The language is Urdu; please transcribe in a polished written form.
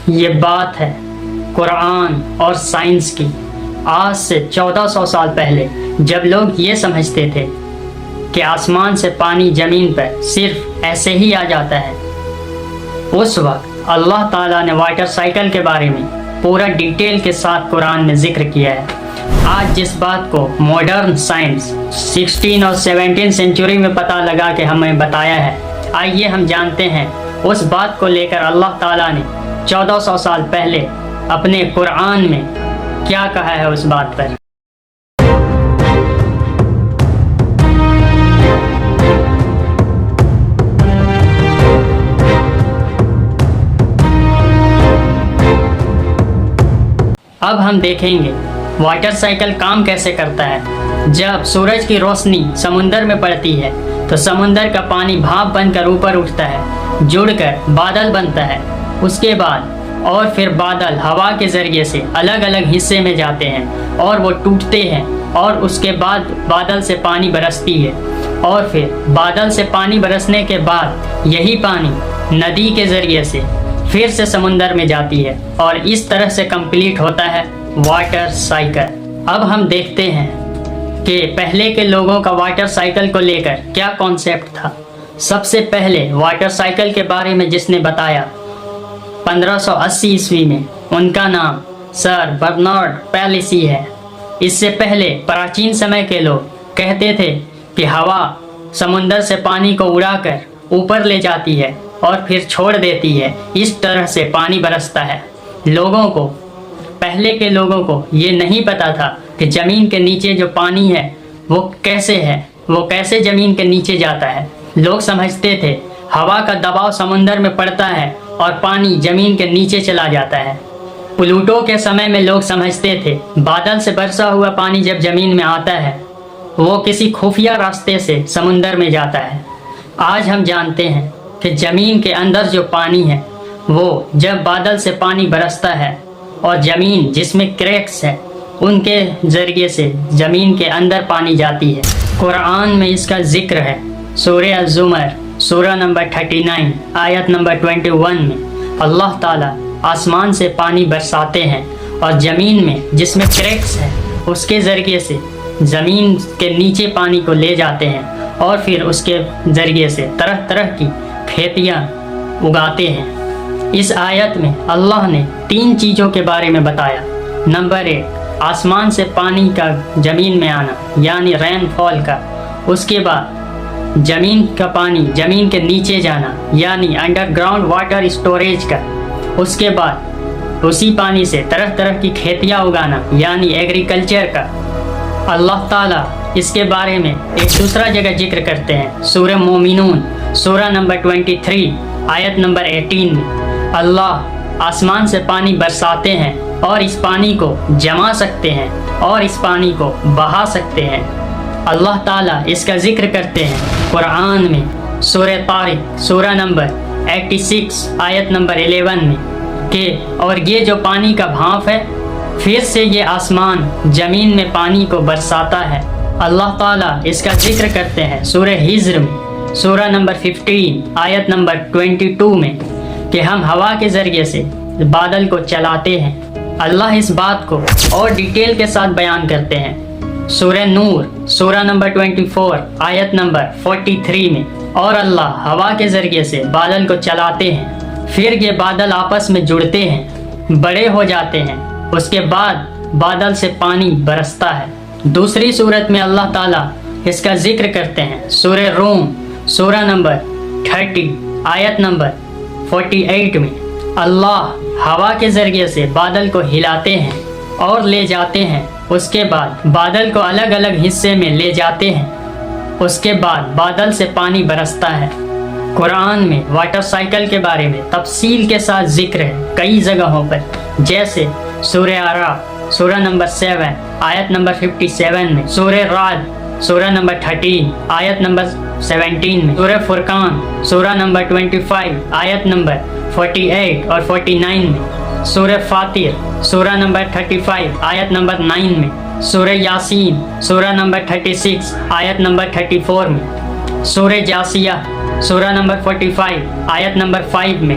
یہ بات ہے قرآن اور سائنس کی۔ آج سے 1400 سال پہلے جب لوگ یہ سمجھتے تھے کہ آسمان سے پانی زمین پر صرف ایسے ہی آ جاتا ہے، اس وقت اللہ تعالیٰ نے واٹر سائیکل کے بارے میں پورا ڈیٹیل کے ساتھ قرآن میں ذکر کیا ہے۔ آج جس بات کو ماڈرن سائنس 16 اور 17 سینچری میں پتہ لگا کہ ہمیں بتایا ہے، آئیے ہم جانتے ہیں اس بات کو لے کر اللہ تعالیٰ نے 1400 سال پہلے اپنے قرآن میں کیا کہا ہے اس بات پر۔ اب ہم دیکھیں گے واٹر سائیکل کام کیسے کرتا ہے۔ جب سورج کی روشنی سمندر میں پڑتی ہے تو سمندر کا پانی بھاپ بن کر اوپر اٹھتا ہے، جڑ کر بادل بنتا ہے۔ اس کے بعد اور پھر بادل ہوا کے ذریعے سے الگ الگ حصے میں جاتے ہیں اور وہ ٹوٹتے ہیں، اور اس کے بعد بادل سے پانی برستی ہے، اور پھر بادل سے پانی برسنے کے بعد یہی پانی ندی کے ذریعے سے پھر سے سمندر میں جاتی ہے، اور اس طرح سے کمپلیٹ ہوتا ہے واٹر سائیکل۔ اب ہم دیکھتے ہیں کہ پہلے کے لوگوں کا واٹر سائیکل کو لے کر کیا کانسیپٹ تھا۔ سب سے پہلے واٹر سائیکل کے بارے میں جس نے بتایا 1580 عیسوی میں، ان کا نام سر برنارڈ پیلیسی ہے۔ اس سے پہلے پراچین سمے کے لوگ کہتے تھے کہ ہوا سمندر سے پانی کو اڑا کر اوپر لے جاتی ہے اور پھر چھوڑ دیتی ہے، اس طرح سے پانی برستا ہے۔ پہلے کے لوگوں کو یہ نہیں پتا تھا کہ زمین کے نیچے جو پانی ہے وہ کیسے زمین کے نیچے جاتا ہے۔ لوگ سمجھتے تھے ہوا کا دباؤ سمندر میں پڑتا ہے اور پانی زمین کے نیچے چلا جاتا ہے۔ پلوٹو کے سمے میں لوگ سمجھتے تھے بادل سے برسا ہوا پانی جب زمین میں آتا ہے وہ کسی خفیہ راستے سے سمندر میں جاتا ہے۔ آج ہم جانتے ہیں کہ زمین کے اندر جو پانی ہے وہ جب بادل سے پانی برستا ہے اور زمین جس میں کریکس ہے ان کے ذریعے سے زمین کے اندر پانی جاتی ہے۔ قرآن میں اس کا ذکر ہے۔ سورہ الزمر سورہ نمبر 39 آیت نمبر 21 میں اللہ تعالیٰ آسمان سے پانی برساتے ہیں اور زمین میں جس میں کریکس ہے اس کے ذریعے سے زمین کے نیچے پانی کو لے جاتے ہیں، اور پھر اس کے ذریعے سے طرح طرح کی کھیتیاں اگاتے ہیں۔ اس آیت میں اللہ نے 3 چیزوں کے بارے میں بتایا۔ نمبر 1، آسمان سے پانی کا زمین میں آنا یعنی رین فال کا۔ اس کے بعد زمین کا پانی زمین کے نیچے جانا یعنی انڈر گراؤنڈ واٹر اسٹوریج کا۔ اس کے بعد اسی پانی سے طرح طرح کی کھیتیاں اگانا یعنی ایگریکلچر کا۔ اللہ تعالیٰ اس کے بارے میں ایک دوسرا جگہ ذکر کرتے ہیں۔ سورہ مومنون سورہ نمبر 23 آیت نمبر 18 میں اللہ آسمان سے پانی برساتے ہیں اور اس پانی کو جما سکتے ہیں اور اس پانی کو بہا سکتے ہیں۔ اللہ تعالیٰ اس کا ذکر کرتے ہیں قرآن میں سورہ طارق سورہ نمبر 86 آیت نمبر 11 میں کہ اور یہ جو پانی کا بھاپ ہے پھر سے یہ آسمان زمین میں پانی کو برساتا ہے۔ اللہ تعالیٰ اس کا ذکر کرتے ہیں سورہ ہجر میں سورہ نمبر 15 آیت نمبر 22 میں کہ ہم ہوا کے ذریعے سے بادل کو چلاتے ہیں۔ اللہ اس بات کو اور ڈیٹیل کے ساتھ بیان کرتے ہیں سورہ نور سورہ نمبر 24 آیت نمبر 43 میں، اور اللہ ہوا کے ذریعے سے بادل کو چلاتے ہیں، پھر یہ بادل آپس میں جڑتے ہیں، بڑے ہو جاتے ہیں، اس کے بعد بادل سے پانی برستا ہے۔ دوسری صورت میں اللہ تعالیٰ اس کا ذکر کرتے ہیں سورہ روم سورہ نمبر 30 آیت نمبر 48 میں اللہ ہوا کے ذریعے سے بادل کو ہلاتے ہیں اور لے جاتے ہیں، اس کے بعد بادل کو الگ الگ حصے میں لے جاتے ہیں، اس کے بعد بادل سے پانی برستا ہے۔ قرآن میں واٹر سائیکل کے بارے میں تفصیل کے ساتھ ذکر ہے کئی جگہوں پر، جیسے سورہ اعراف سورہ نمبر 7 آیت نمبر 57 میں، سورہ رعد سورہ نمبر 13 آیت نمبر 17 میں، سورہ فرقان سورہ نمبر 25 آیت نمبر 48 اور 49 میں، سورہ فاطر سورہ نمبر 35 آیت نمبر 9 میں، سورہ یاسین سورہ نمبر 36 آیت نمبر 34 میں، سورہ جاسیہ سورہ نمبر 45 آیت نمبر 5 میں،